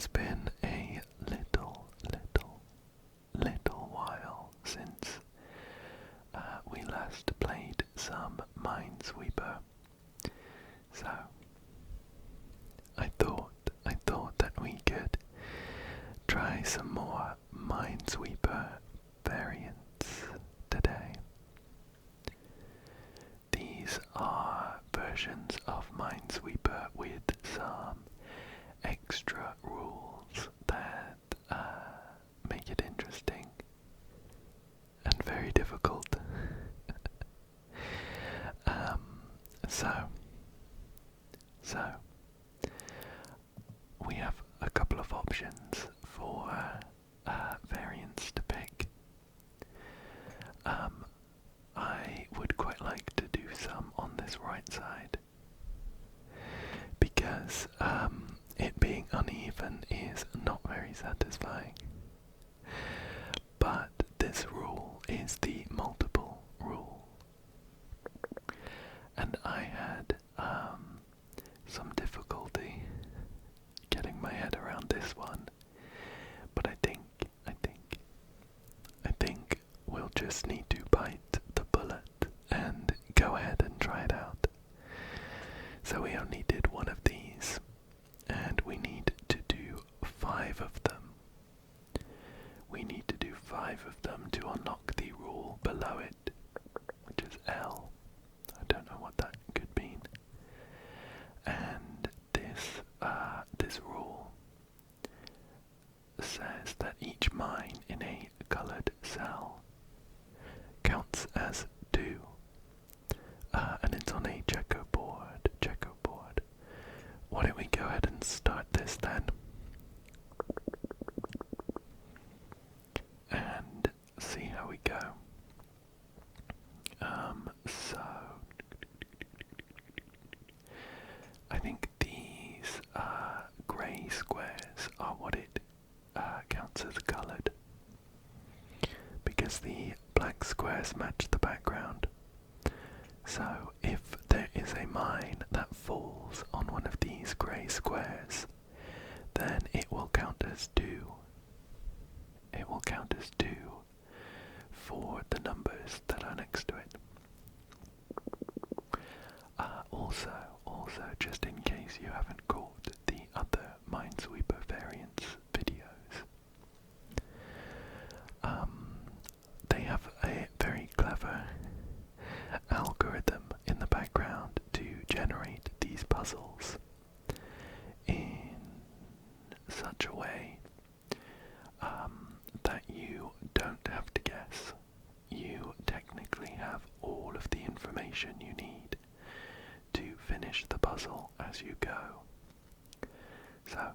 has been a little while since we last played some Minesweeper, so I thought that we could try some more Minesweeper variants today. These are versions of Minesweeper with some extra rules that make it interesting and very difficult. So we have a couple of options for variants to pick. I would quite like to do some on this right side because it being uneven is not very satisfying. But this rule is the multiple rule, and I had some difficulty getting my head around this one, but I think we'll just need to bite the bullet and go ahead and try it out. So we only did one of these, and we need to do 5 of them. We need to do 5 of them to unlock the rule below it, which is L. I don't know what that could mean. And this rule says that each mine in a colored cell counts as 2, and it's on a checkerboard. Why don't we go ahead and start this then, and see how we go. So I think these grey squares are what it counts as coloured, because the black squares match the background. So if there is a mine that falls on one of these grey squares, then it will count as 2. It will count as 2 for the numbers that are next to it. Also, just in case you haven't caught the other Minesweeper Variants videos, they have a very clever algorithm in the background to generate these puzzles in such a way that you don't have to guess. You technically have all of the information you need to finish the puzzle as you go. So,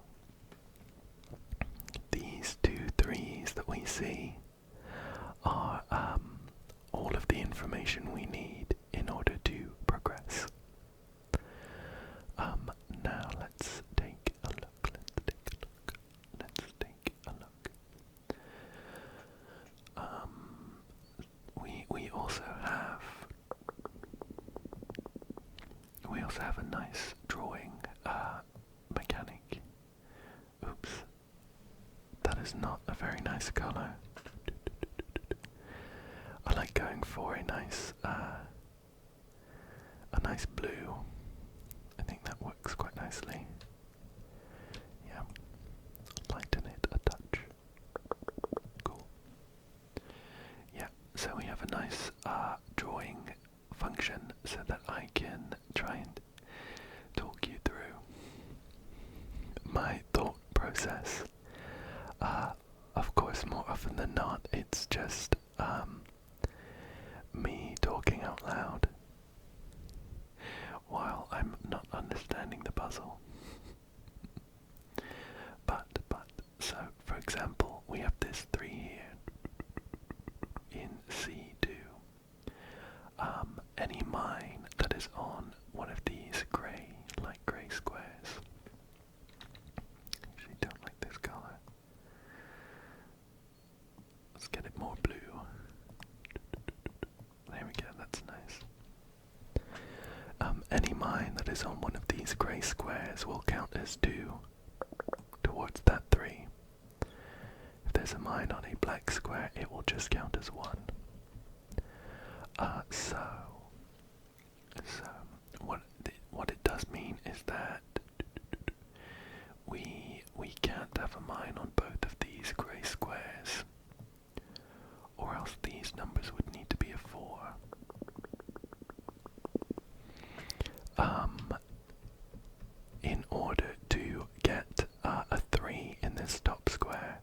these 2 3s that we see are all of the information we need in order to progress. Now let's take a look. We also have a nice drawing mechanic. Oops, that is not a very nice color. I like going for a nice blue. I think that works quite nicely. Yeah, lighten it a touch. Cool. Yeah, so we have a nice drawing function so that I can try and talk you through my thought process. Of course, more often than not, it's just me talking out loud while I'm not understanding the puzzle. But, so, for example, we have this 3 here in C2. Any mine that is on one of these light grey squares. Actually, don't like this color. Let's get it more blue. There we go, that's nice. Any mine that is on one of these grey squares will count as 2 to towards that 3. If there's a mine on a black square, it will just count as 1. So what it does mean is that we can't have a mine on both of these grey squares, or else these numbers would need to be a 4. In order to get a 3 in this top square,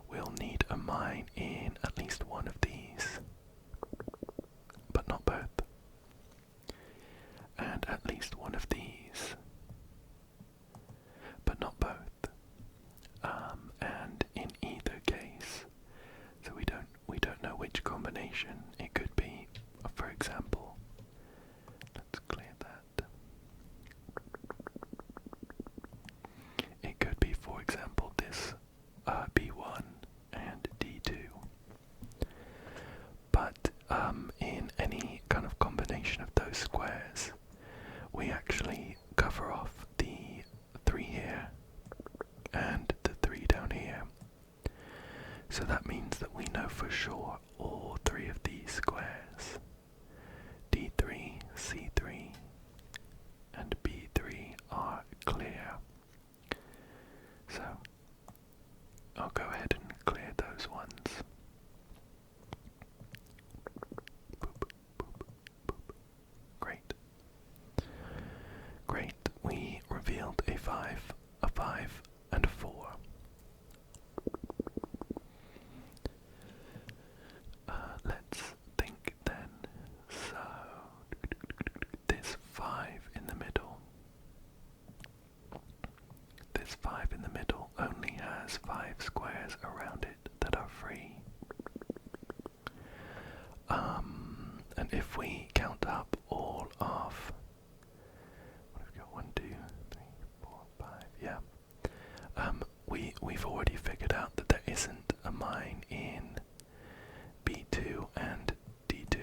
we'll need a mine in at least one of these, but not both, and at least one of these, but not both. And in either case, so we don't know which combination it could be. For example, let's clear that. It could be, for example, this B1 and D2. But in any kind of combination of those squares, we actually cover off the 3 here and the 3 down here. So that means that we know for sure all 3 of these squares, D3, C3, and B3, are clear. So I'll go ahead and clear those ones. Boop, boop, boop. Great. Great. We revealed a 5, and a 4. Let's think then. So, this 5 in the middle. This 5 in the middle only has 5 squares around it that are free. And if we count up all of, what have we got? 1, 2, 3, 4, 5, yeah. We've already figured out that there isn't a mine in B2 and D2.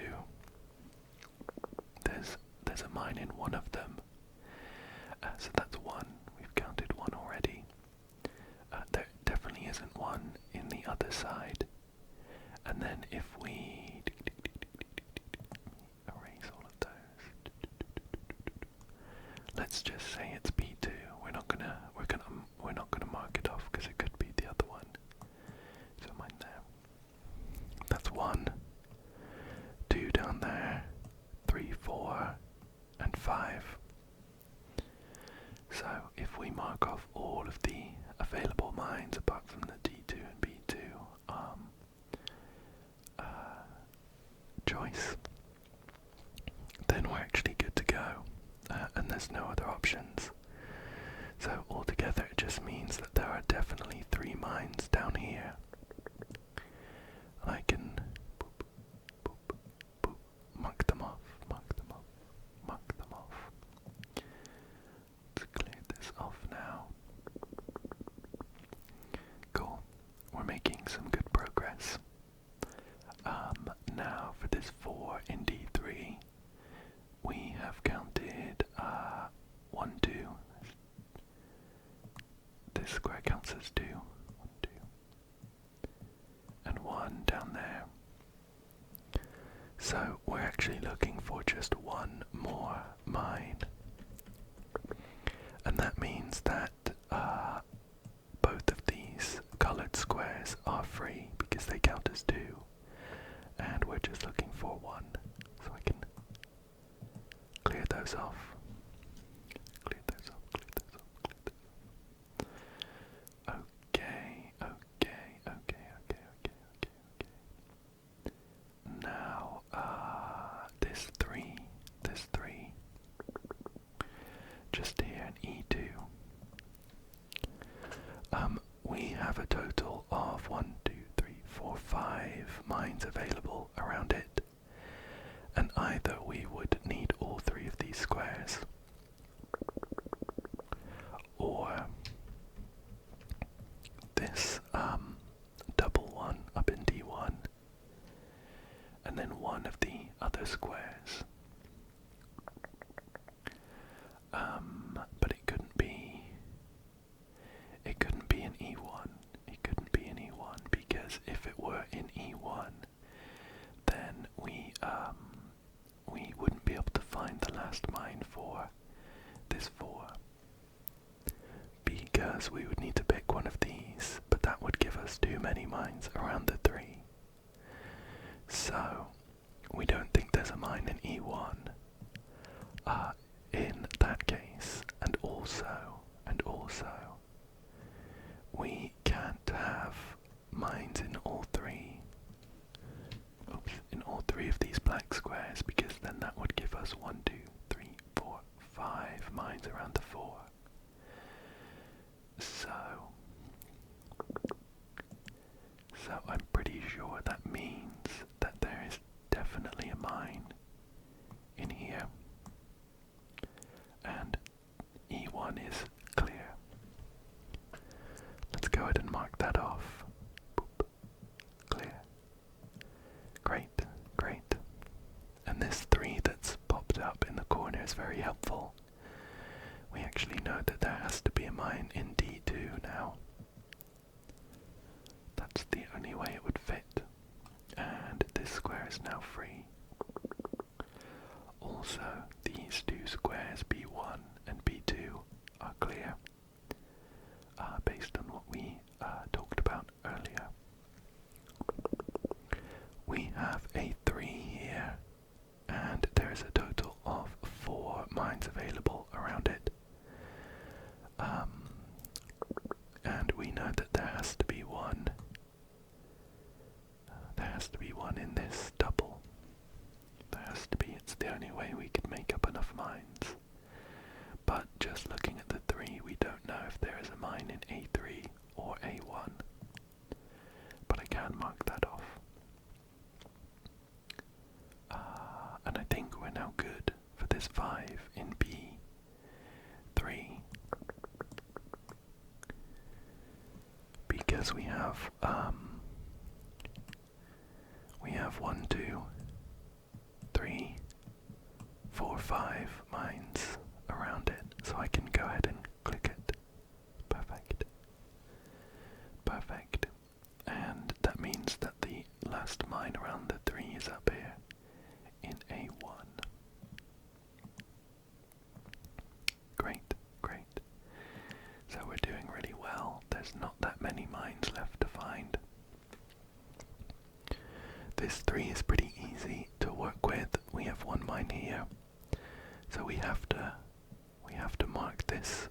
There's a mine in one of them. So that's 1. We've counted 1 already. There definitely isn't one in the other side. And then if we erase all of those, let's just say it's B2. We're not gonna mark it off because it could be the other one. So mine there. That's 1, 2 down there, 3, 4, and 5. So if we mark off all of the available mines apart from the D2 and B2 choice, then we're actually good to go, and there's no other options. So altogether it just means that there are definitely 3 mines down here. And I can boop, boop, boop, mark them off, mark them off, mark them off. Let's clear this off now. Cool. We're making some good progress. Now for this 4 in D3, we have counted 1, 2. This square counts as 2. 1, 2. And 1 down there. So we're actually looking for just 1 more mine. And that means that both of these colored squares are free because they count as 2. And we're just looking for 1. So I can clear those off. Clear those off, clear those off, clear those off. Okay. Now, this 3, just here in E2. We have a total of 1, 2, 3, 4, 5 mines available around it, and either we would need all 3 of these squares, or this double one up in D1, and then one of the other squares. But it couldn't be because if it were in E1, then we wouldn't be able to find the last mine for this 4. Because we would need to pick one of these, but that would give us too many mines around the 3. So, we don't think there's a mine in E1. In that case, and also, we can't have mines in all 3. In all 3 of these black squares, because then that would give us 1, 2, 3, 4, 5 mines around the 4. So I'm pretty sure that means that there is definitely a mine in here, and E1 is clear. Let's go ahead and mark that off. Boop. Clear. Great, great. And this 3 that's popped up in the corner is very helpful. We actually know that there has to be a mine in D2 now. That's the only way it would fit. And this square is now free. Also, these 2 squares, B1 and B2, are clear, based on what we talked about earlier. We have a 3 here, and there is a total of 4 mines available around it. And we know that there has to be one. There has to be one in this double. There has to be. It's the only way we could make up enough mines. But just looking at the 3, we don't know if there is a mine in A3 or A1. But I can mark that off. And I think we're now good for this 5 in B3. Because we have 1, 2, 3, 4, 5 mines around it, so I can go ahead and click it. Perfect. Perfect. And that means that the last mine around the 3 is up here in A1. Great, great. So we're doing really well. There's not that many mines left to find. This 3 is pretty easy to work with. We have 1 mine here, so we have to mark this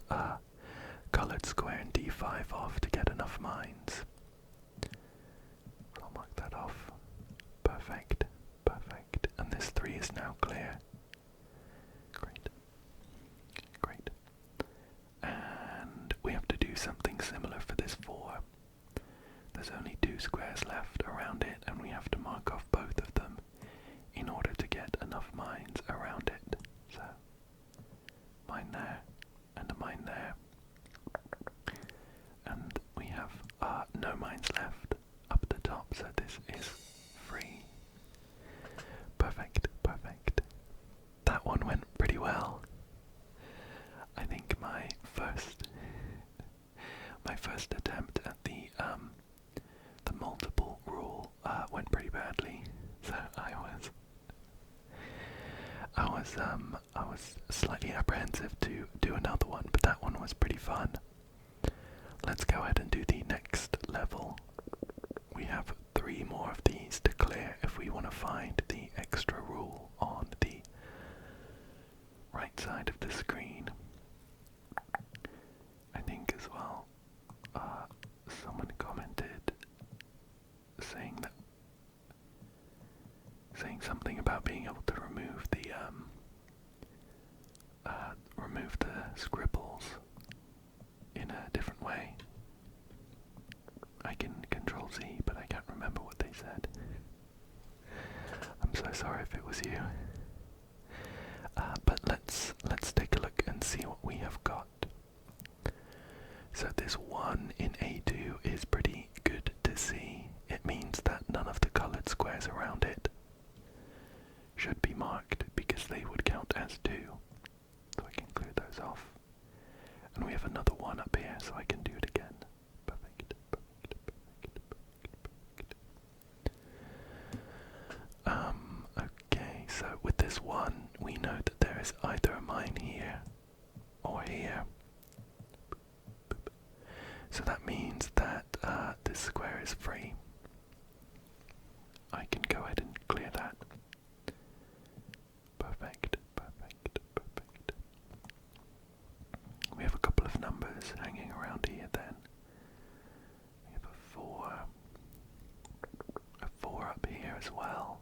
coloured square in D5 off to get enough mines. So I'll mark that off. Perfect, perfect. And this 3 is now clear. Great, great. And we have to do something similar for this 4. There's only 2 squares left around it, and we have to mark off both of them in order to get enough mines around it. So, mine there, and a mine there. And we have no mines left up the top, so this is free. Perfect, perfect. That one went pretty well. I think my first attempt at the multiple rule went pretty badly, so I was slightly apprehensive to do another one, but that one was pretty fun. Let's go ahead and do the next level. We have 3 more of these to clear if we want to find the extra rule on the right side of the screen. I think as well, someone commented saying something about being able to remove the scribbles in a different way. I can Control Z, but I can't remember what they said. I'm so sorry if it was you. But let's take a look and see what we have got. So this 1 in A2 is pretty good to see. It means that none of the coloured squares around it should be marked because they would count as 2. So I can clear those off. And we have another 1 up here, so I can do it again. Perfect, perfect, perfect, perfect, perfect. 4 here. So that means that this square is free. I can go ahead and clear that. Perfect, perfect, perfect. We have a couple of numbers hanging around here then. We have a 4 up here as well.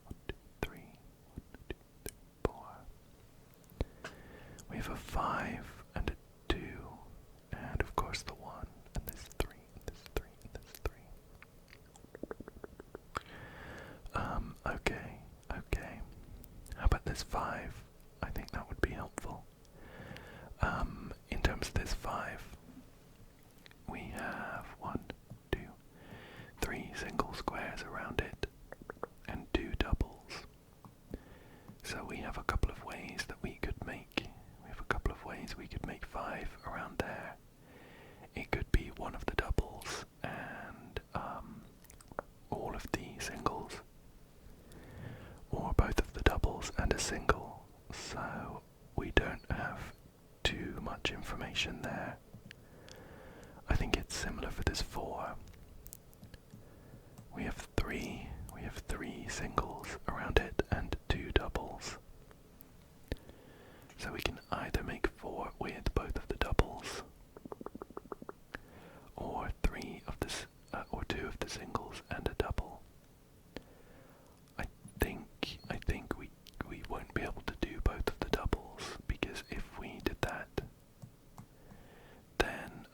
1, 2, 3, 1, 2, 3, 4. We have a 5 and a 2, and of course the 1, and this 3, and this 3, and this 3. Okay. How about this 5? I think that would be helpful. In terms of this 5, we have 1, 2, 3 single squares around it, and 2 doubles. So we have a couple of ways that we could make. We have a couple of ways we could make 5 around there. It could be one of the doubles and all of the singles, or both of the doubles and a single. So we don't have too much information there. I think it's similar for this 4. We have 3 singles around it and 2 doubles. So we can either make 4 with both of the doubles, or 3 of the or 2 of the singles and a double. I think we won't be able to do both of the doubles, because if we did that, then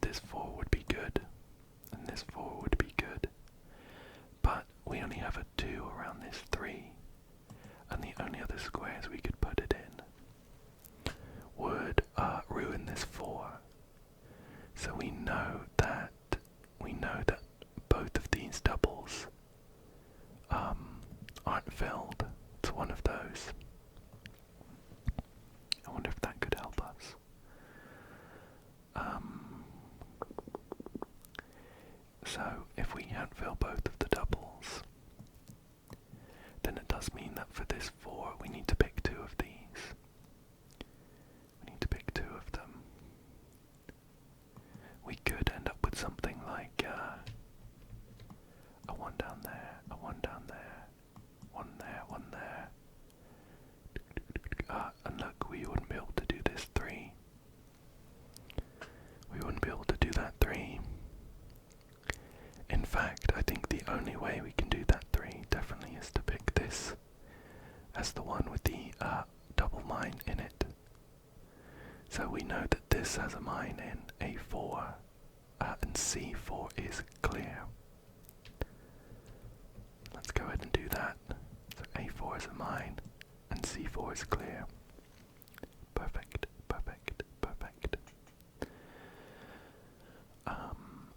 this 4 would be good, and this 4 would be good. But we only have a 2 around this 3, and the only other squares we could put it in would ruin this 4. So we know that both of these doubles aren't filled. It's one of those. I wonder if that could help us. So if we can't fill both of the doubles, then it does mean that for this 4 we need to pick 2 of these. We need to pick 2 of them. We could end up with something like a 1 down there, a 1 down there, 1 there, 1 there. And look, we wouldn't be able to do this 3. We wouldn't be able to do that 3. In fact, I think the only way we can do that 3 definitely is to pick this as the one with the double mine in it. So we know that this has a mine in A4, and C4 is clear. Let's go ahead and do that. So A4 is a mine, and C4 is clear. Perfect, perfect, perfect.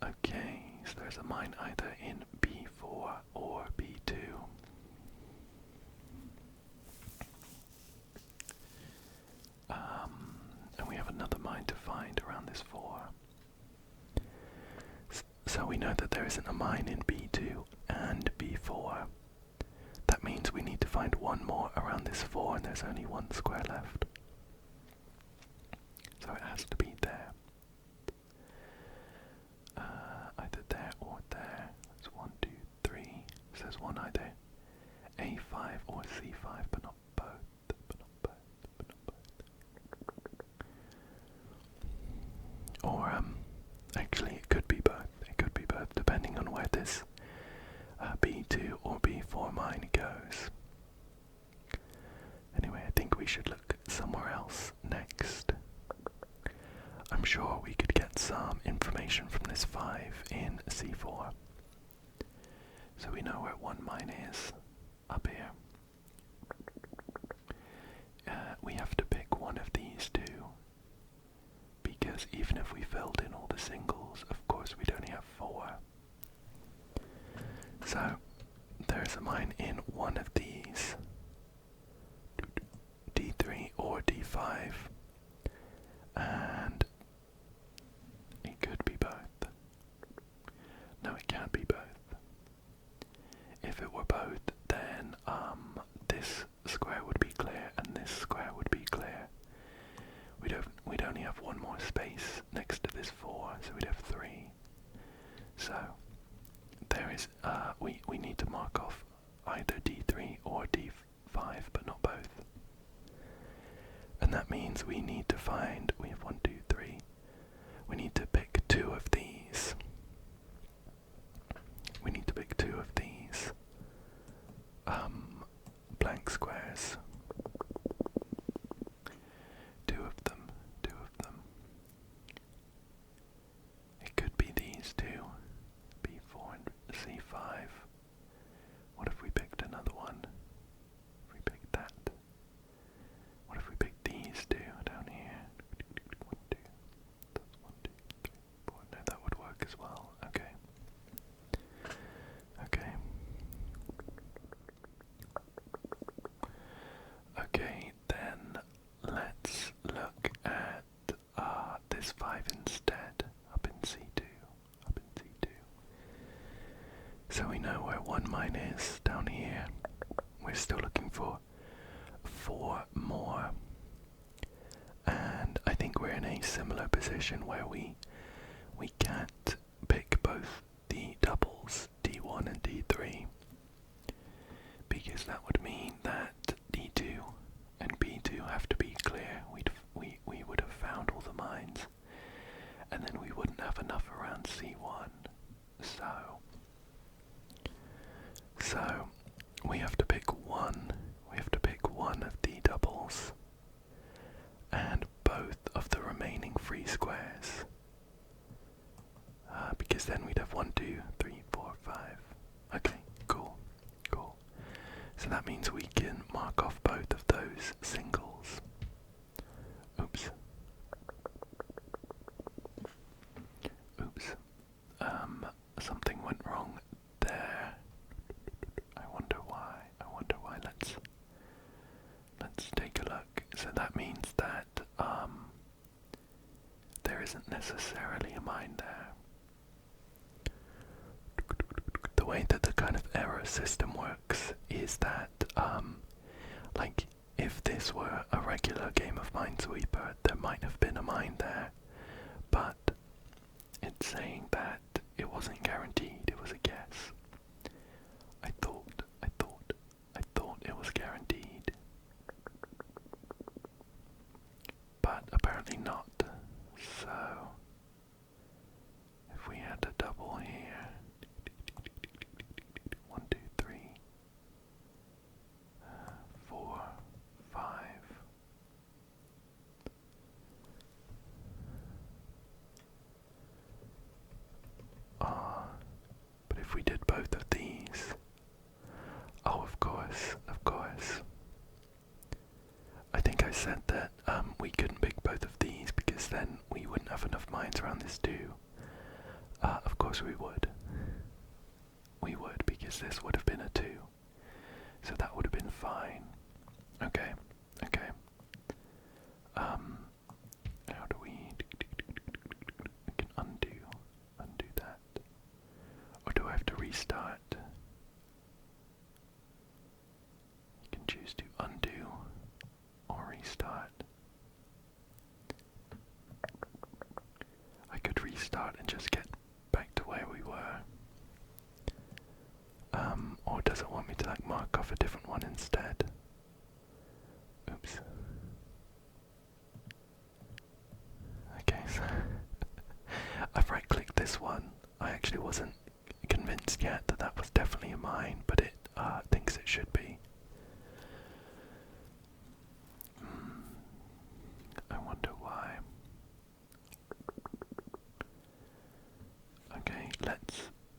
Okay, so there's a mine either in B4 or B2. And we have another mine to find around this 4. So we know that there isn't a mine in B2 and B4. That means we need to find one more around this 4, and there's only 1 square left. So it has to be there. Either there or there. That's 1, 2, 3. So there's one either A5 or C5, but not both. Or actually it could be both. It could be both, depending on where this B2 or B4 mine goes. Anyway, I think we should look somewhere else next. I'm sure we could get some information from this 5 in C4. So we know where one mine is, up here. We have to pick one of these 2, because even if we filled in all the singles, of course we'd only have 4. So there's a mine in one of these, D3 or D5, and it could be both. No, it can't be both. If it were both, then this square would be clear and this square would be clear. So there is, we need to mark off either D3 or D5, but not both. And that means we need to find, we have 1, 2, 3. We need to pick 2 of these. We need to pick 2 of these blank squares. 2 of them, 2 of them. It could be these 2, B4 and C5. What if we picked another one? If we picked that. What if we picked these 2 down here? 1, 2. That's 1, 2, 3, 4. No, that would work as well. Okay. Okay. Okay, then let's look at this 5 instead, up in C2, up in C2. So we know where 1 mine is, down here. We're still looking for 4 more. And I think we're in a similar position where we can't pick both the doubles, D1 and D3, because that would mean that D2 and B2 have to be clear. We would have found all the mines, and then we wouldn't have enough around C1. So we have to pick one. We have to pick one of the doubles and both of the remaining 3 squares. Because then we'd have 1, 2, 3, 4, 5. Okay, cool, cool. So that means we can mark off both of those singles. Oops. Oops. Something went wrong there. I wonder why. Let's take a look. So that means that there isn't necessarily a mine there. The way that the kind of error system works is that, like, if this were a regular game of Minesweeper, there might have been a mine there, but it's saying that it wasn't guaranteed, it was a guess. I thought it was guaranteed, but apparently not. So, if we had a double here, 1, 2, 3, 4, 5. But if we did both of these, oh, of course. I think I said that we couldn't pick both of these because then we wouldn't have enough mines around this too. Of course we would. We would, because this would have been a 2. So that would have been fine. Okay. How do we can undo that? Or do I have to restart? You can choose to undo or restart. I could restart and just get back to where we were. Or does it want me to like mark off a different one instead? Oops. Okay, so I've right-clicked this one. I actually wasn't convinced yet that that was definitely a mine, but it thinks it should be. I wonder why. Okay,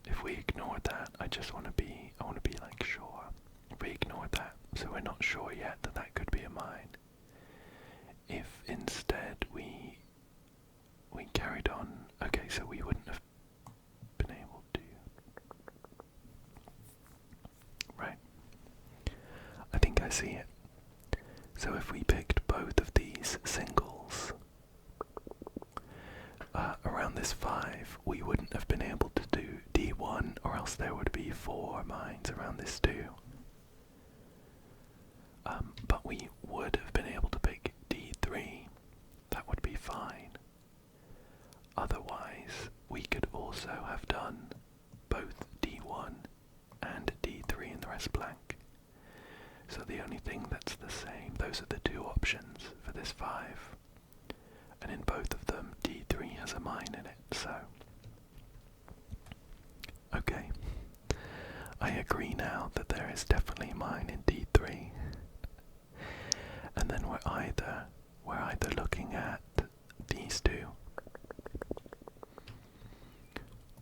if we ignore that, I want to be like sure. If we ignore that, so we're not sure yet that that could be a mine. If instead we carried on, okay, so we wouldn't have been able to. Right. I think I see it. So if we picked both of these singles around this 5, we wouldn't have been able to do D1, or else there would be 4 mines around this 2. But we would have been able to pick D3. That would be fine. Otherwise, we could also have done press blank. So the only thing that's the same, those are the two options for this 5. And in both of them, D3 has a mine in it, so... Okay. I agree now that there is definitely a mine in D3. And then we're either looking at these two,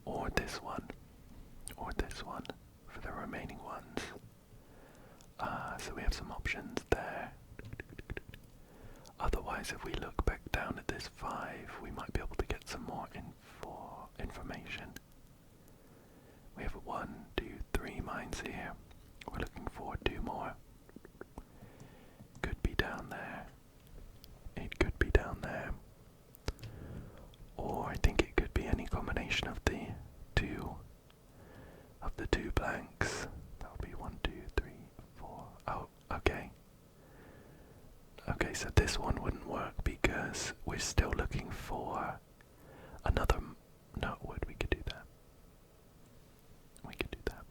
or this one for the remaining ones. So we have some options there. Otherwise, if we look back down at this 5, we might be able to get some more information. We have 1, 2, 3 mines here. We're looking for 2 more. Could be down there. It could be down there. Or I think it could be any combination of the two blanks. That would be 1, 2, 3, 4. Oh, okay. Okay, so this one wouldn't work because we're still looking for another. No, it would. We could do that.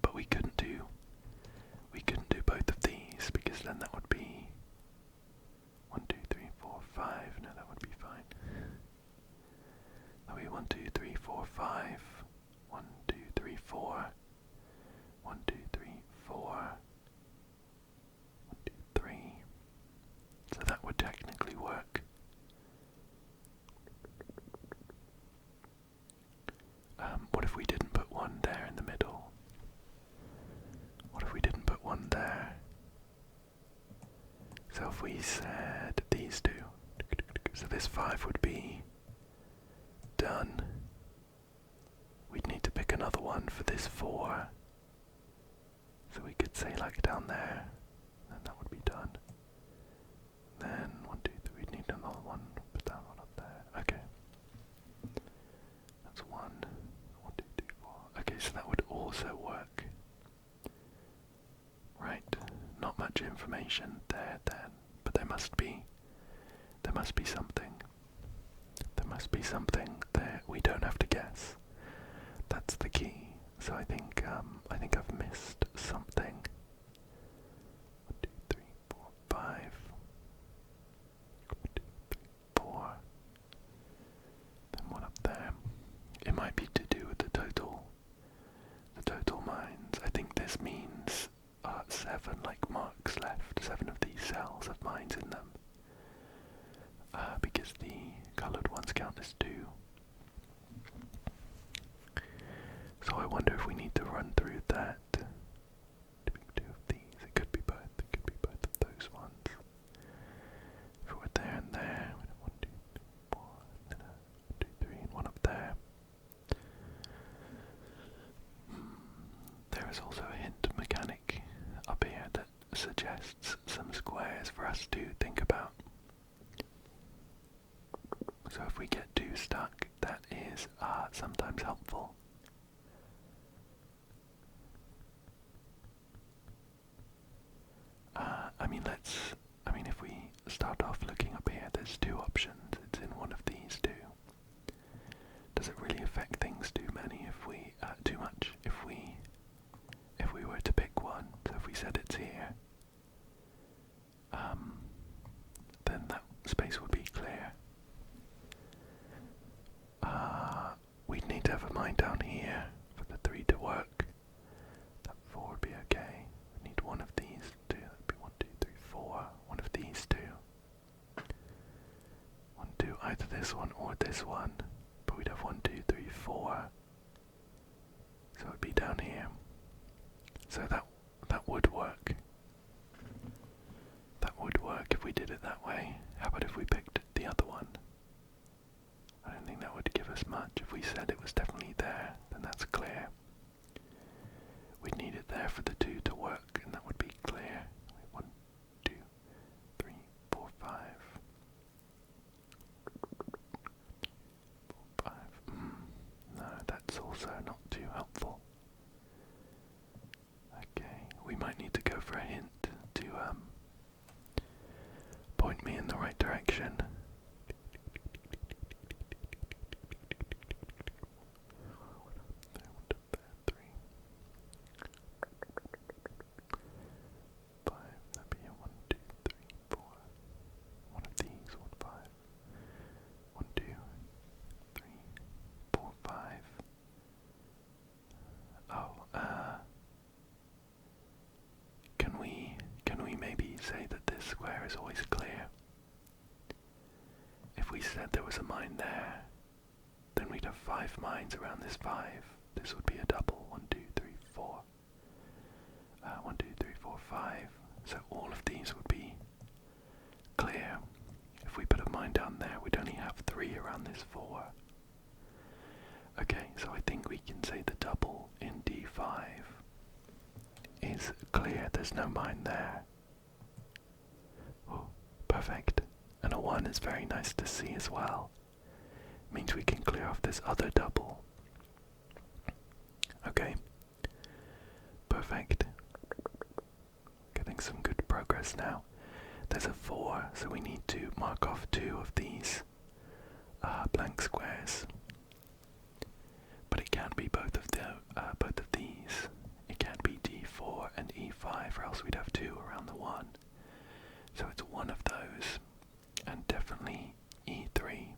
But we couldn't do both of these because then that would be 1, 2, 3, 4, 5. No, that would be fine. That would be 1, 2, 3, 4, 5. 1, 2, 3, 4. 1, 2, 3, 4. 1, 2, 3. So that would technically work. What if we didn't put 1 there in the middle? What if we didn't put 1 there? So if we said these two, so this 5 would be done. We'd need to pick another one for this 4. So we could say like down there, and that would be done. Then 1, 2, 3, we'd need another one, put that one up there. Okay. That's 1, 1, 2, 3, 4. Okay, so that would also work. Right. Not much information there then, but there must be something. There must be something there. We don't have to guess. That's the key. So I think I've missed something. 1, 2, 3, 4, 5. 1, 2, 3, 4. Then one up there. It might be to do with the total mines. I think this means 7 like marks left. 7 of these cells have mines in them. Because the coloured ones count as 2. So I wonder if we need to run through that. 2 of these. It could be both. It could be both of those ones. If it were there and there, 1, 2, 3, 4, 1, 2, 3, and 1 up there. There is also a hint mechanic up here that suggests some squares for us to think about. So if we get 2 stuck, that is sometimes helpful. If we start off looking up here, there's 2 options. It's in one of these 2. Does it really affect things too much if we were to pick one? So if we said it's here, then that space would be clear. We'd need to have a mine down here for the 3 to work. That 4 would be okay. We need one of these 2. That'd be 1, 2, 3, 4. One of these 2. 1, 2, either this one or this one. But we'd have 1, 2, 3, 4. So it'd be down here. So that would work. That would work if we did it that way. How about if we picked the other one? I don't think that would give us much. If we said it was definitely there, then that's clear. We'd need it there for the 2 to work, and that would be clear. 1, 2, 3, 4, 5. 4, 5. No, that's also not too helpful. Okay, we might need to go for a hint to point me in the right direction. say that this square is always clear. If we said there was a mine there, then we'd have 5 mines around this 5. This would be a double. 1, 2, 3, 4. 1, 2, 3, 4, 5. So all of these would be clear. If we put a mine down there, we'd only have 3 around this 4. Okay, so I think we can say the double in D5 is clear. There's no mine there. Oh, perfect. And a 1 is very nice to see as well. Means we can clear off this other double. Okay. Perfect. Getting some good progress now. There's a 4, so we need to mark off 2 of these blank squares. But it can't be both of these. It can't be D4 and E5, or else we'd have 2 around the 1. So it's one of those, and definitely E3.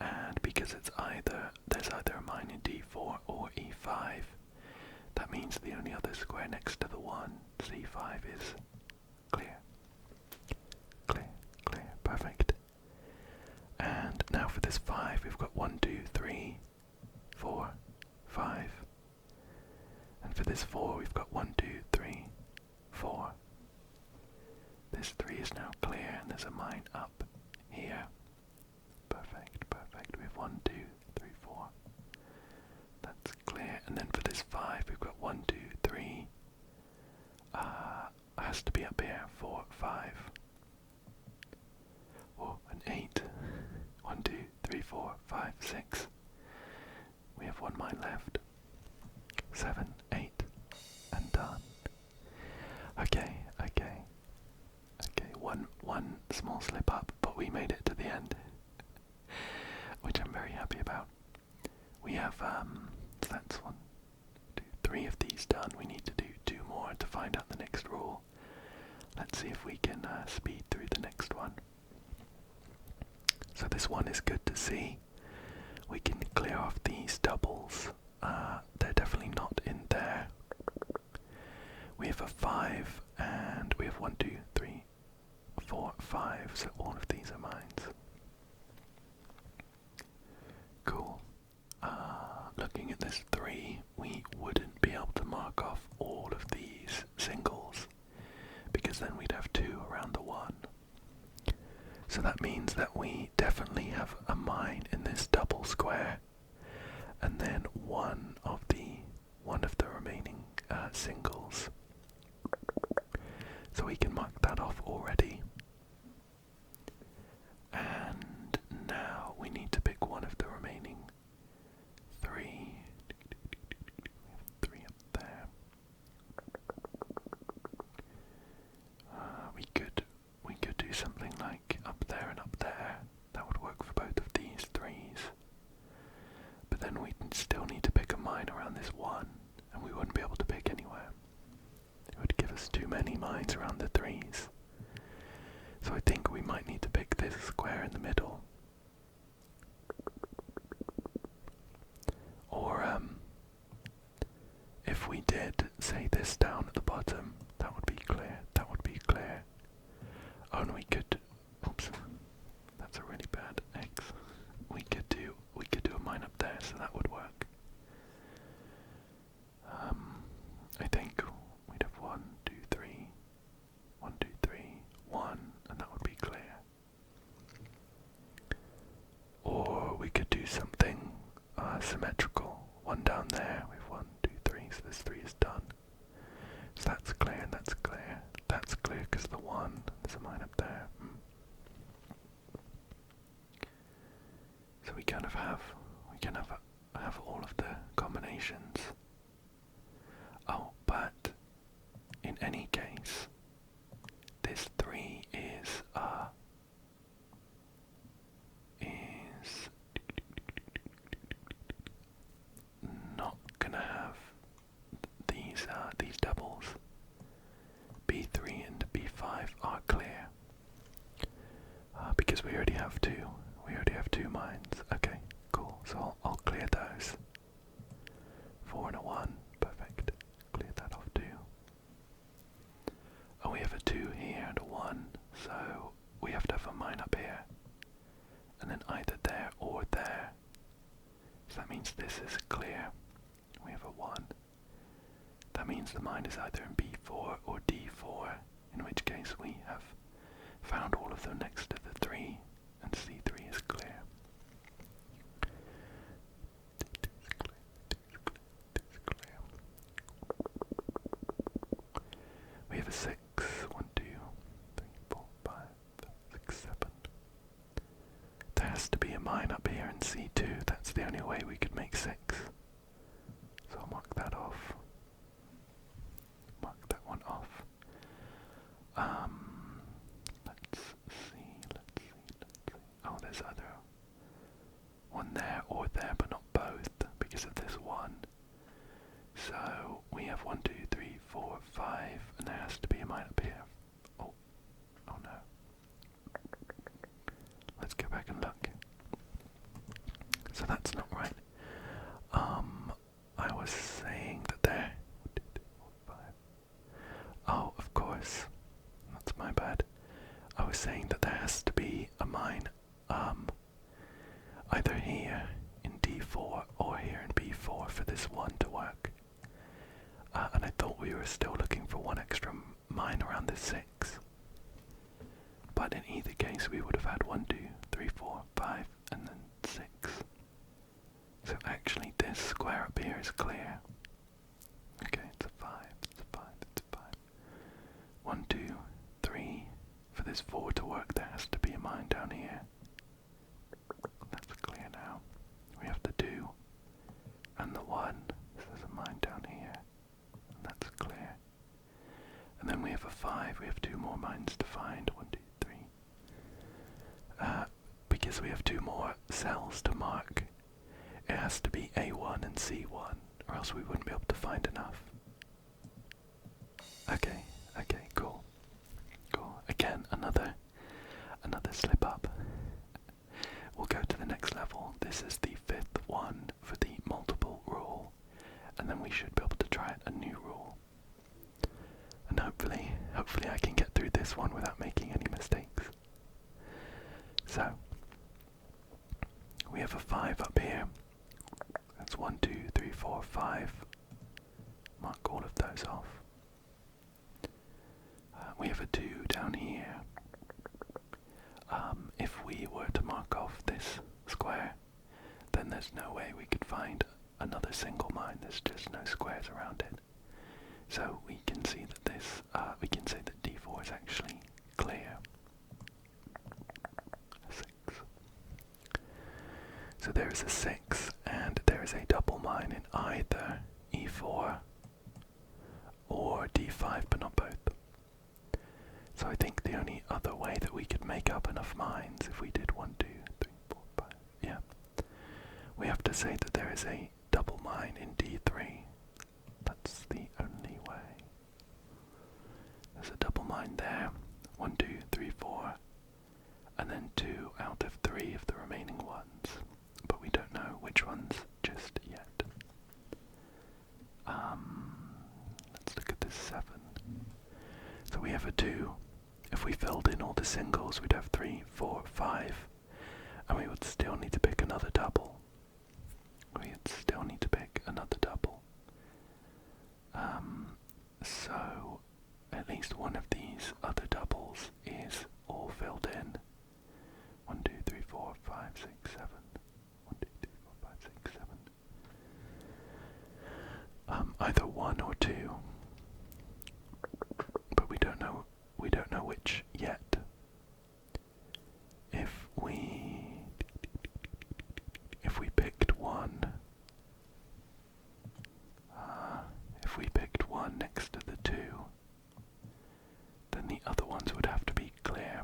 And because there's either a mine in D4 or E5, that means the only other square next to the 1, C5, is clear. Clear, clear, perfect. And now for this 5, we've got 1, 2, 3, 4, 5. And for this 4, we've got 1, 2, 3, 4. This 3 is now clear, and there's a mine up here. Perfect, perfect. We have 1, 2, 3, 4. That's clear. And then for this 5, we've got 1, 2, 3. Has to be up here. 4, 5. Oh, an 8. 1, 2, 3, 4, 5, 6. We have 1 mine left. 7, 8, and done. Okay. One small slip up, but we made it to the end, which I'm very happy about. We have so that's 1, 2, 3 of these done. We need to do 2 more to find out the next rule. Let's see if we can speed through the next one. So this one is good to see. We can clear off these doubles. They're definitely not in there. We have a 5, and we have 1, 2, 3, 4, 5, so all of these are mines. Cool. Looking at this 3, we wouldn't be able to mark off all of these singles, because then we'd have 2 around the 1. So that means that we definitely have a mine in this double square, and then one of the remaining singles. So we can mark that off already. And now we need to pick one of the remaining 3. We have 3 up there. We could do something like up there and up there. That would work for both of these 3s. But then we still need to pick a mine around this 1, and we wouldn't be able to pick anywhere. It would give us too many mines around the 3s. So I think we might need to pick this square in the middle. Or if we did, say, this down at the bottom, that would be clear. That would be clear. Oh, and we could, oops, that's a really bad X. We could do a mine up there, so that would work. I think we'd have 1, 2, 3, 1, 2, 3, 1, and that would be clear. Or we could do something symmetrical. 1 down there, we have 1, 2, 3, so this 3 is done. So that's clear, and that's clear. That's clear because the 1, there's a mine up there. So we kind of have all of the combinations. Oh, but in any case, this 3 is not gonna have these doubles. B3 and B5 are clear because we already have 2. We already have 2 mines. Okay, cool. So I'll clear those. 4 and a 1. Perfect. Clear that off too. mine up here, and then either there or there. So that means this is clear. We have a 1. That means the mine is either in B4 or D4, in which case we have found all of them next to the 3, and C3 is clear. We have a 6. 1, 2, 3, 4, 5, 6, 7. There has to be a mine up here in C2. That's the only way we could make 6. So I'll mark that off. Mark that one off. Let's see. Oh, there's either one there or there, but not both, because of this 1. So we have 1, 2, 3, 4, 5, and there has to be a mine up here. Oh no. Let's go back and look. So that's not right. I was saying that there. 1, 2, 3, 4, 5. Oh, of course. That's my bad. I was saying that there has to be a mine, either here in D4 or here in B4 for this 1 to work. And I thought we were still looking for 1 extra mine around this 6. But in either case, we would have had 1, 2, 3, 4, 5, and then 6. So actually, this square up here is clear. Okay, it's a 5, it's a 5, it's a 5. 1, 2, 3. For this 4 to work, there has to be a mine down here. That's clear now. We have the 2 and the 1. So there's a mine down here. And that's clear. And then we have a 5. We have 2 more mines to find. 1, 2, 3. Because we have 2 more cells to mark, it has to be A1 and C1, or else we wouldn't be able to find enough. Okay, cool. Again, another slip up. We'll go to the next level. This is the 5th one for the multiple rule, and then we should be able to try a new rule. And hopefully I can get through this one without making any mistakes. So, we have a 5 up here. That's 1, 2, 3, 4, 5. Mark all of those off. We have a 2 down here. If we were to mark off this square, then there's no way we could find another single mine. There's just no squares around it. So we can see that we can say that D4 is actually clear. 6. So there is a 6, and there is a double mine in either E4 or D5, but not both. So I think the only other way that we could make up enough mines, if we did 1, 2, 3, 4, 5, yeah, we have to say that there is a double mine in D3. That's the only way. There's a double mine there. 1, 2, 3, 4, and then 2 out of 3 of the remaining ones. But we don't know which ones just yet. Let's look at this 7. So we have a 2. If we filled in all the singles, we'd have 3, 4, 5, and we would still need to pick another double. So at least one of these other doubles is all filled in. 1, 2, 3, 4, 5, 6, 7. 1, 2, 3, 4, 5, 6, 7. Either 1 or 2. But we don't know which yet. If we picked 1, next to the 2, then the other ones would have to be clear.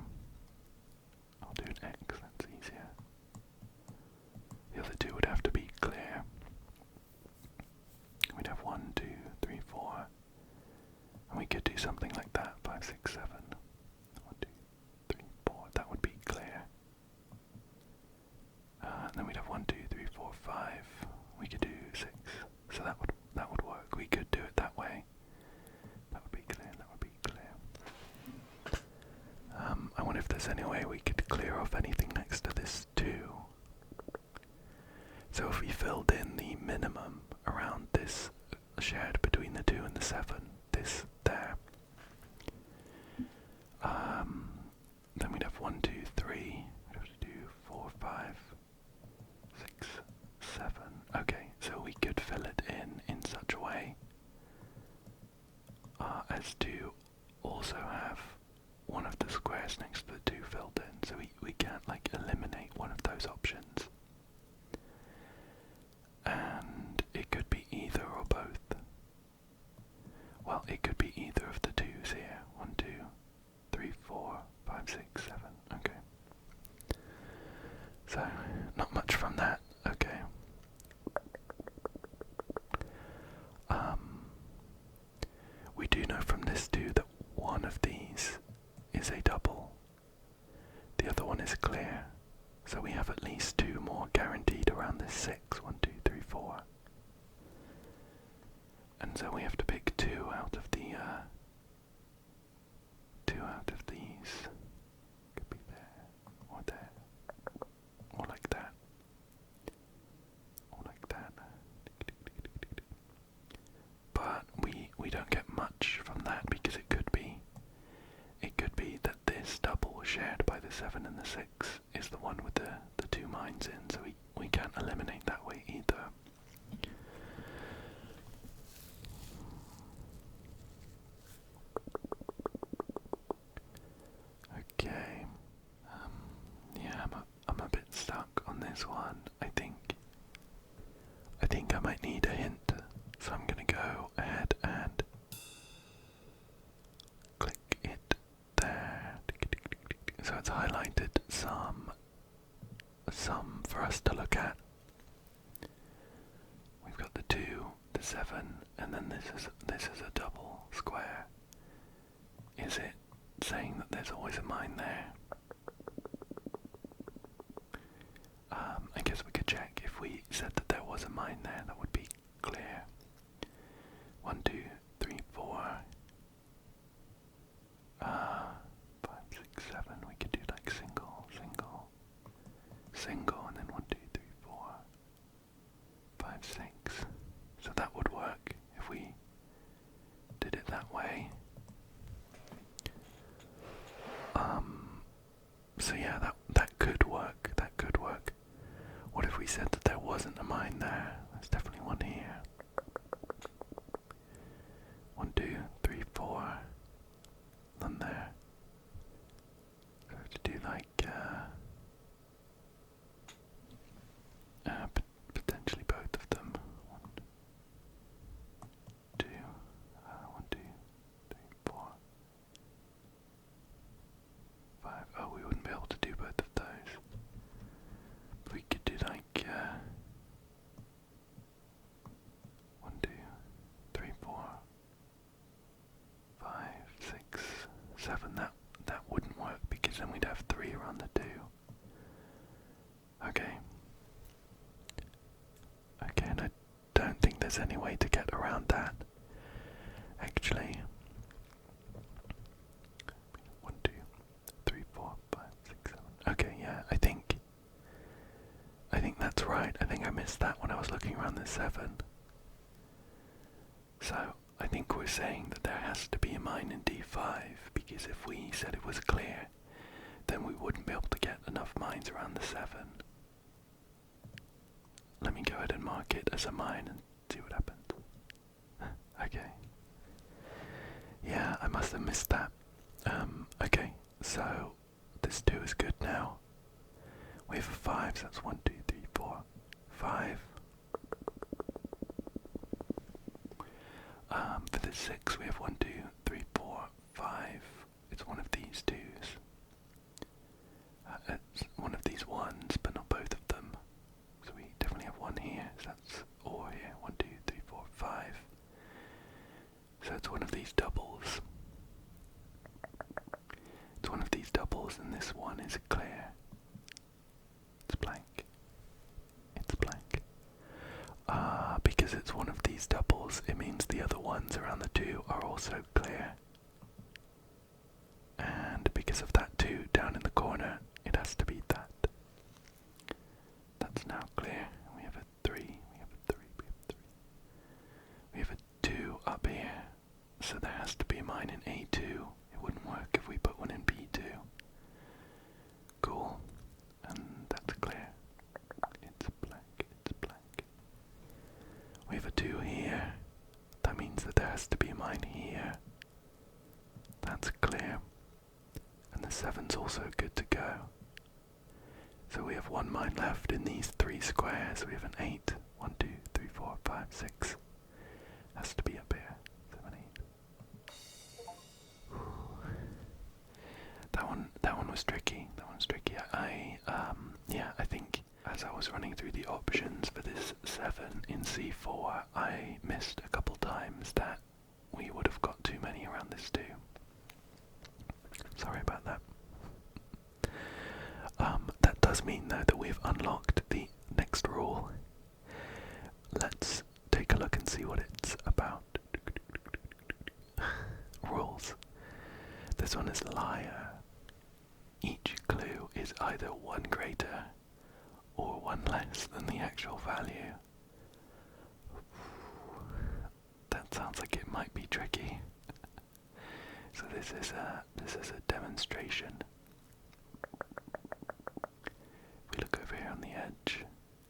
there's any way we could clear off anything next to this 2. So if we filled in the minimum around this shared between the 2 and the 7, this there, then we'd have 1, 2, 3, we'd have to do 4, 5, 6, 7. Okay, so we could fill it in such a way as to also have one of the squares next to the 2 filled in, so we can't like eliminate one of those options. And it could be either or both. Well, it could be either of the 2's here. 1, 2, 3, 4, 5, 6, 7. Okay. So, not much from that. Okay. We do know from this 2 that one of these is a double. The other one is clear. So we have at least 2 more guaranteed around this 6. 1, 2, 3, 4. And so we have to pick 2 out of the 2 out of these. Could be there, or like that, or like that. But we don't get much from that because it could be that this double shared by the 7 and the 6 is the one with the 2 mines in, so we can't eliminate that way either. Okay, yeah, I'm a bit stuck on this one. I think I might need a hint, so I'm gonna go ahead and click it there. So it's highlighted some for us to look at. We've got the 2, the 7, and then this is a double square. Is it saying that there's always a mine there? I guess we could check. If we said that there was a mine there, that would be clear. 1, 2, 3, 4, 5, 6, 7. We could do like single, single, single, and then 1, 2, 3, 4, 5, 6. So that would work if we did it that way. So yeah, that could work. That could work. What if we said that there wasn't a mine there? There's definitely one here. 1, 2, 3, 4. None there. So we have to do like potentially both of them. 1, 2, 1, 2, 3, 4, 5. Oh, we wouldn't be able to do both of those. But we could do like 1, 2, 3, 4, 5, 6, 7. That wouldn't work because then we'd have 3 around the 2. Okay. Okay, and I don't think there's any way to get around that. Actually. 1, 2, 3, 4, 5, 6, 7. Okay, yeah, I think that's right. I think I missed that when I was looking around the 7. So, I think we're saying that there has to be a mine in D5, because if we said it was clear, then we wouldn't be able to get enough mines around the 7. Let me go ahead and mark it as a mine and see what happens. Okay. Yeah, I must have missed that. Okay, so this 2 is good now. We have a 5, so that's 1, 2, 3, 4, 5. For the 6 we have 1, 2, 3, 4, 5. It's one of these 2's. It's one of these 1's, but not both of them. So we definitely have 1 here, so that's or here. 1, 2, 3, 4, 5. So it's one of these doubles. It's one of these doubles, and this one is clear. It's blank. It's blank. Because it's one of these doubles, it means the other ones around the 2 are also clear. And because of that 2 down in the one's also good to go. So we have one mine left in these 3 squares. We have an 8. 1, 2, 3, 4, 5, 6. Has to be up here. 7, 8. That one was tricky. That one's tricky. I think as I was running through the options for this 7 in C4, I missed a couple times that we would have got too many around this 2. Sorry about that. That does mean though that we've unlocked the next rule. Let's take a look and see what it's about. Rules. This one is liar. Each clue is either 1 greater or 1 less than the actual value. That sounds like it might be tricky. So this is a demonstration. If we look over here on the edge,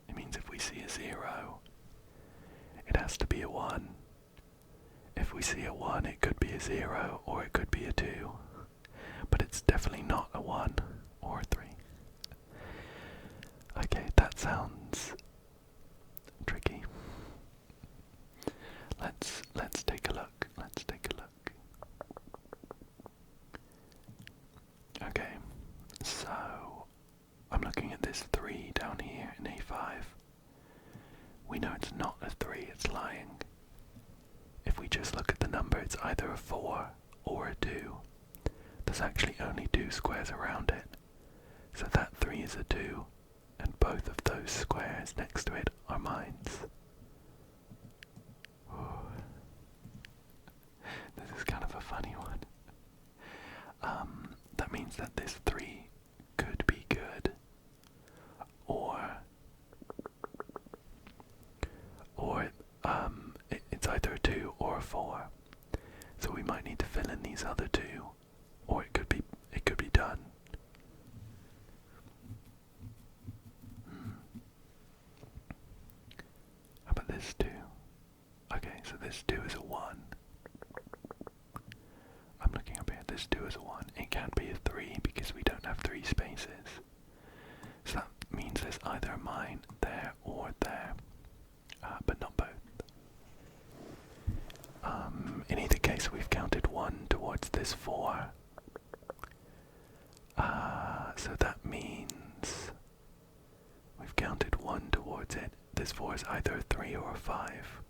it means if we see a 0, it has to be a 1. If we see a 1, it could be a 0 or it could be a 2. But it's definitely not a 1 or a 3. Okay, that sounds tricky. Let's take a look. Let's take a look. Okay, so I'm looking at this 3 down here in A5. We know it's not a 3, it's lying. If we just look at the number, it's either a 4 or a 2. There's actually only 2 squares around it. So that 3 is a 2, and both of those squares next to it are mines. This is kind of a funny one. That means that this 3 could be good, or it's either a 2 or a 4. So we might need to fill in these other 2, or it could be done. How about this 2? Okay, so this 2 is a 1. I'm looking up here. This 2 is a 1. It can't be a 3 because we don't have 3 spaces. So that means there's either a mine there or there, but not both. In either case, we've counted 1 towards this 4. So that means we've counted 1 towards it. This 4 is either a 3 or a 5.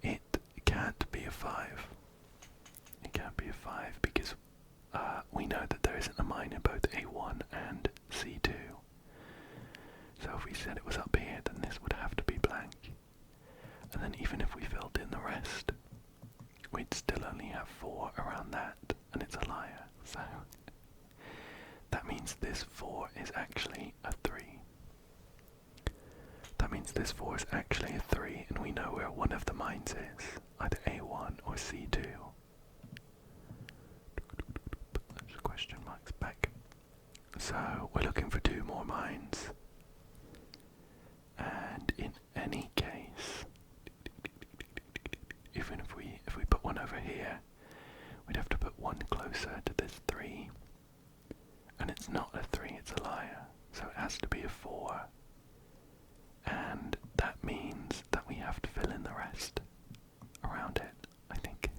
It can't be a 5. It can't be a 5 because we know that there isn't a mine in both A1 and C2. So if we said it was up here, then this would have to be blank. And then even if we filled in the rest, we'd still only have 4 around that, and it's a liar. So that means this 4 is actually a 3. That means this 4 is actually a 3, and we know where one of the mines is, either A1 or C2. There's question marks back. So we're looking for 2 more mines. And in any case, even if we put one over here, we'd have to put one closer to this 3. And it's not a 3, it's a liar. So it has to be a 4. And that means that we have to fill in the rest around it, I think.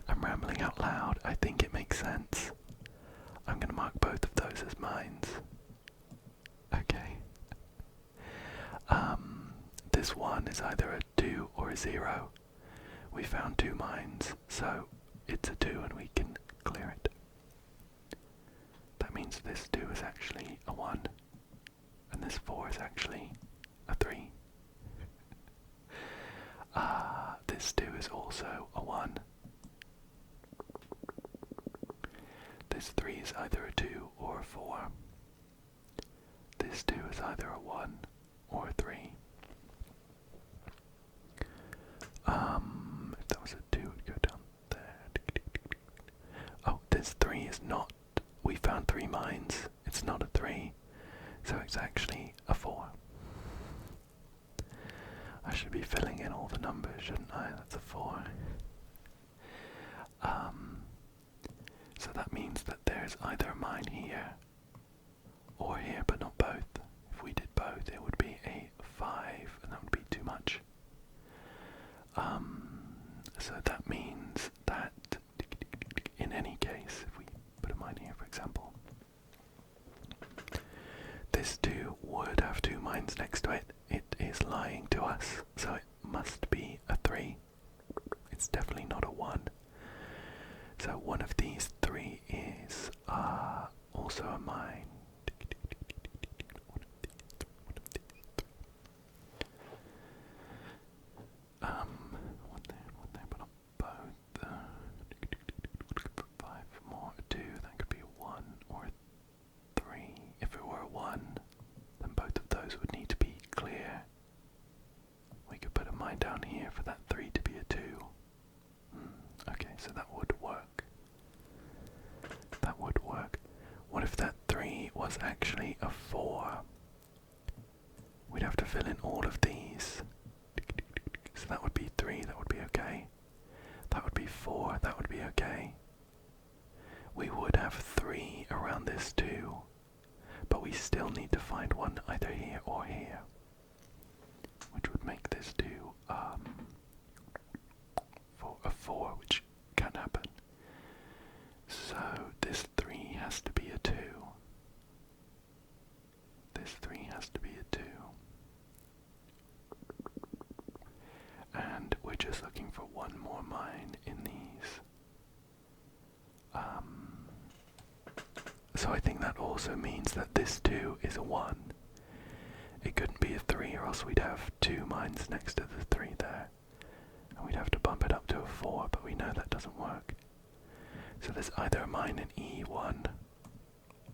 I'm rambling out loud. I think it makes sense. I'm going to mark both of those as mines. Okay. This one is either a 2 or a 0. We found 2 mines, so it's a 2 and we can clear it. That means this 2 is actually a 1, and this 4 is actually a 3. This 2 is also a 1. This 3 is either a 2 or a 4. This 2 is either a 1 or a 3. If that was a 2, it would go down there. Oh, this 3 is not. We found 3 mines. It's not a 3, so it's actually a 4. I should be filling in all the numbers, shouldn't I? That's a 4. So there's either a mine here or here, but not both. If we did both, it would be a 5, and that would be too much. So that means that in any case, if we put a mine here, for example, this 2 would have 2 mines next to it. It is lying to us, so it must be a 3. It's definitely not a 1. So one of these 3 is also a mine. One there, but not both. 5 more, 2, that could be a 1 or a 3. If it were a 1, then both of those would need to be clear. We could put a mine down here for that 3 to be a 2. Okay, so that would work. That would work. What if that 3 was actually a 4? We'd have to fill in all of these. So that would be 3, that would be okay. That would be 4, that would be okay. We would have 3 around this too, but we still need to find one either here or here, which would make this 2 for a 4, which can't happen. So this 3 has to be a 2. This 3 has to be a 2. And we're just looking for one more mine in these. So I think that also means that this 2 is a 1. It couldn't be a 3, or else we'd have 2 mines next to the 3 there. And we'd have to bump it up to a 4, but we know that doesn't work. So there's either a mine in E1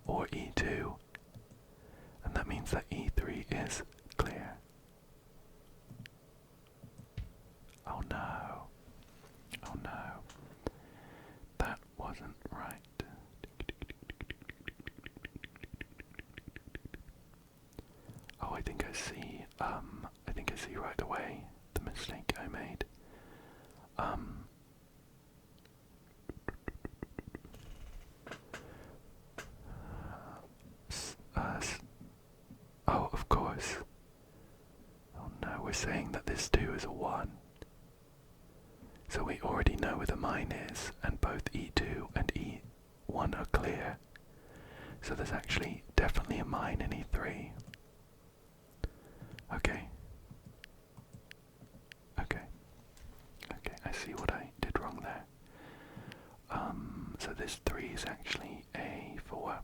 or E2, and that means that E3 is clear. Oh no. Oh no. That wasn't right. Oh, I think I see, right away the mistake I made. Oh, of course. Oh no, we're saying that this 2 is a 1. So we already know where the mine is, and both E2 and E1 are clear. So there's actually definitely a mine in E3. Okay. Okay, I see what I did wrong there. So this 3 is actually a 4.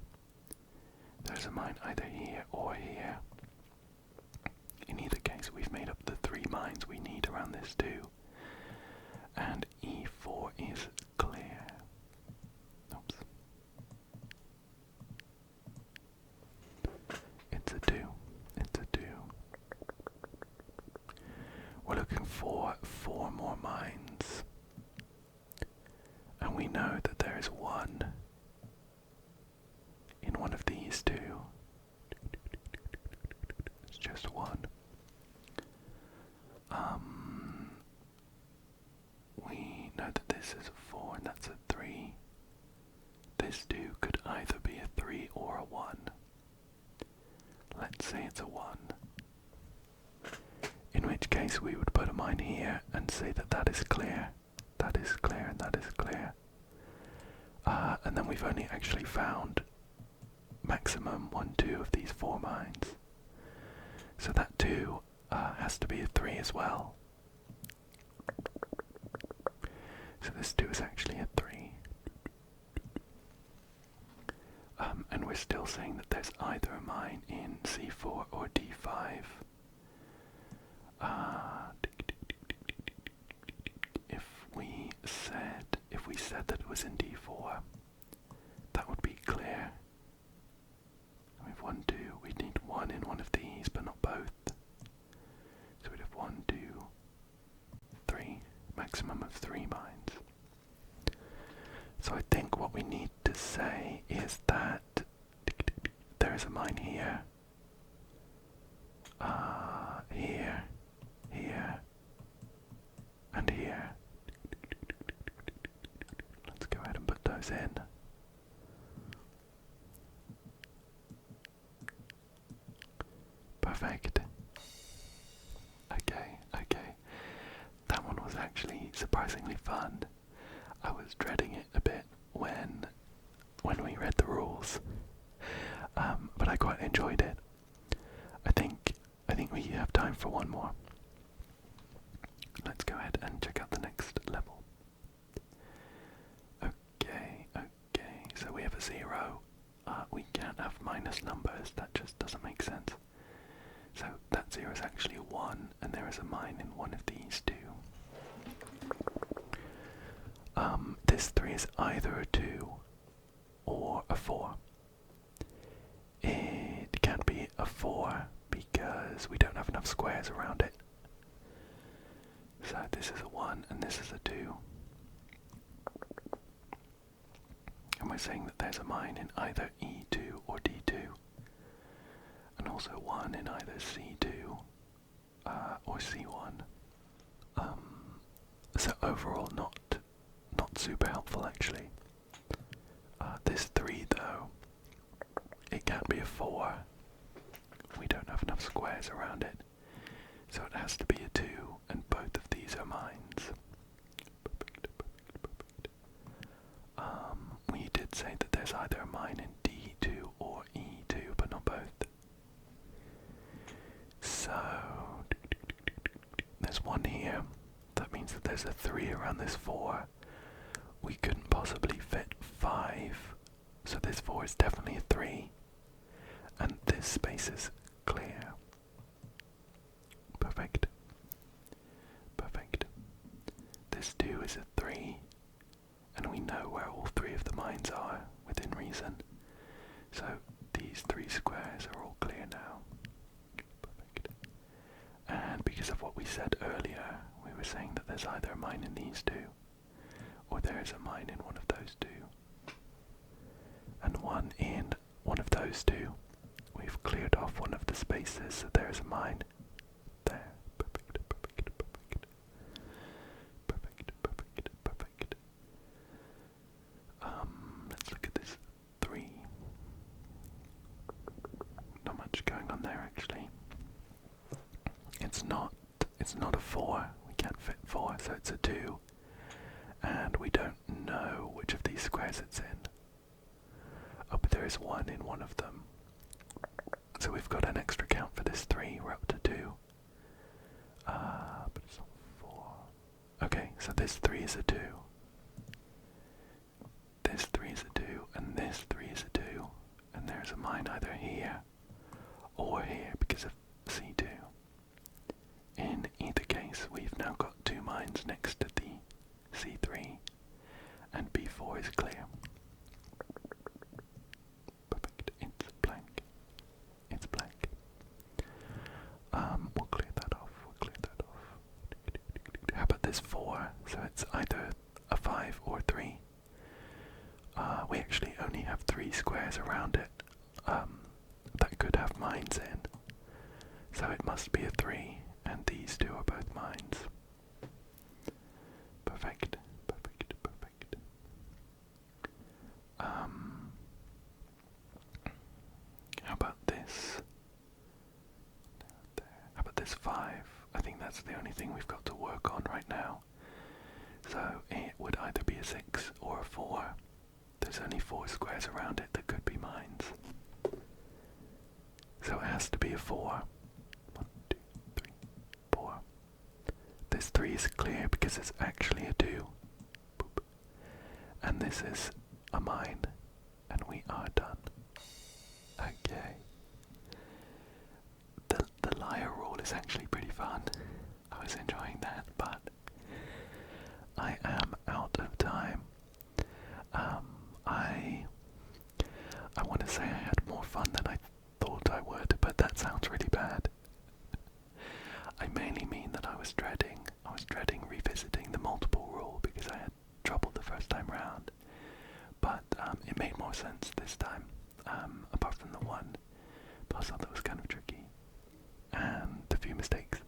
There's a mine either here or here. In either case, we've made up the 3 mines we need around this 2. And E4 is clear. Oops. It's a 2. It's a 2. We're looking for 4 more mines. And we know that there is 1 in one of these 2. It's just 1. We know that this is a 4 and that's a 3. This 2 could either be a 3 or a 1. Let's say it's a 1. In which case we would put a mine here and say that that is clear. That is clear and that is clear. And then we've only actually found maximum 1, 2 of these 4 mines. So that 2 has to be a 3 as well. So this 2 is actually a 3. And we're still saying that there's either a mine in C4 or D5. If we said that it was in D4, that would be clear. We've 1, 2. We need 1 in one of these, but not both. So we'd have 1, 2, 3. Maximum of 3 mines. So I think what we need to say is that there is a mine here, here, here, and here. Let's go ahead and put those in. Perfect. Okay, okay. That one was actually surprisingly fun. I was dreading it a bit when we read the rules, but I quite enjoyed it. I think we have time for one more. Let's go ahead and check out the next level. Okay, okay. So we have a 0. We can't have minus numbers. That just doesn't make sense. So that 0 is actually a 1, and there is a mine in one of these two. This 3 is either a 2 or a 4. It can't be a 4 because we don't have enough squares around it. So this is a 1 and this is a 2. And we're saying that there's a mine in either E2 or D2. And also 1 in either C2 or C1. So overall not super helpful actually. This 3 though, it can't be a 4. We don't have enough squares around it. So it has to be a 2, and both of these are mines. We did say that there's either a mine in D2 or E2, but not both. So there's 1 here. That means that there's a 3 around this 4. We couldn't possibly fit 5. So this 4 is definitely a 3. And this space is clear. Perfect. Perfect. This 2 is a 3. And we know where all 3 of the mines are, within reason. So these 3 squares are all clear now. Perfect. And because of what we said earlier, we were saying that there's either a mine in these 2, or there is a mine in one of those 2. And 1 in one of those 2. We've cleared off one of the spaces, so there is a mine there. Perfect, perfect, perfect. Perfect, perfect, perfect. Let's look at this 3. Not much going on there actually. It's not a 4. We can't fit 4, so it's a 2. And we don't know which of these squares it's in. Oh, but there is 1 in one of them. So we've got an extra count for this 3. We're up to 2. But it's not 4. Okay, so this 3 is a 2. This 3 is a 2, and this 3 is a 2. And there's a mine either here or here because of C2. In either case, we've now got 2 mines next to the C3, and B4 is clear. Perfect. It's blank. It's blank. We'll clear that off. How about this 4? So it's either a 5 or 3. We actually only have 3 squares around it that could have mines in. So it must be a 3, and these 2 are both mines. Perfect, perfect, perfect. How about this? How about this 5? I think that's the only thing we've got to work on right now. So it would either be a 6 or a 4. There's only 4 squares around it that could be mines. So it has to be a 4. 1, 2, 3, 4. This 3 is clear because it's actually a 2. Boop. And this is a mine. And we are done. Okay. The liar rule is actually pretty fun. I was enjoying that, but I am out of time. I want to say I had more fun than I thought I would, but that sounds really bad. I mainly mean that I was dreading revisiting the multiple rule because I had trouble the first time round. But it made more sense this time, apart from the one puzzle that was kind of tricky, and a few mistakes.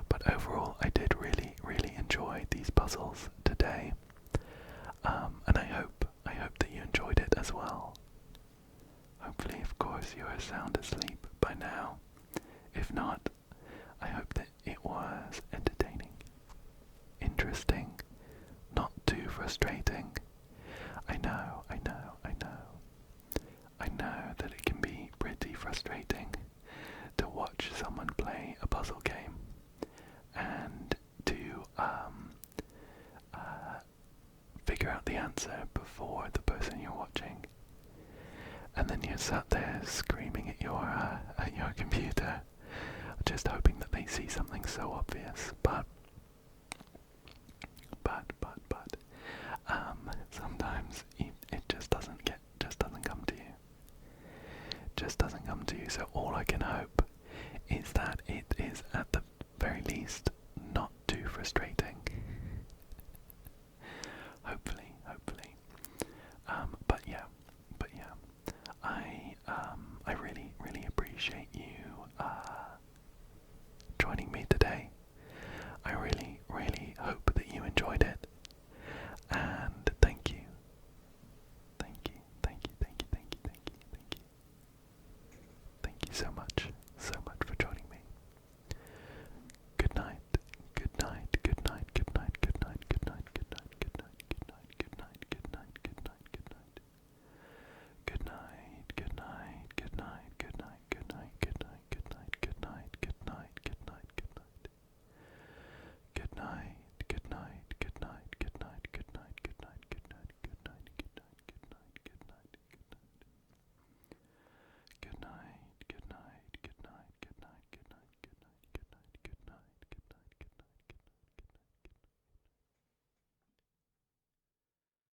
But overall, I did really, really enjoy these puzzles today, and I hope that you enjoyed it as well. Hopefully, of course, you are sound asleep by now, if not, I hope that it was entertaining, interesting, not too frustrating. I know that it can be pretty frustrating to watch someone play a puzzle game and to figure out the answer before the person you're watching, and then you're sat there screaming at your computer, just hoping that they see something so obvious. But sometimes it just doesn't come to you. Just doesn't come to you. So all I can hope is that it is at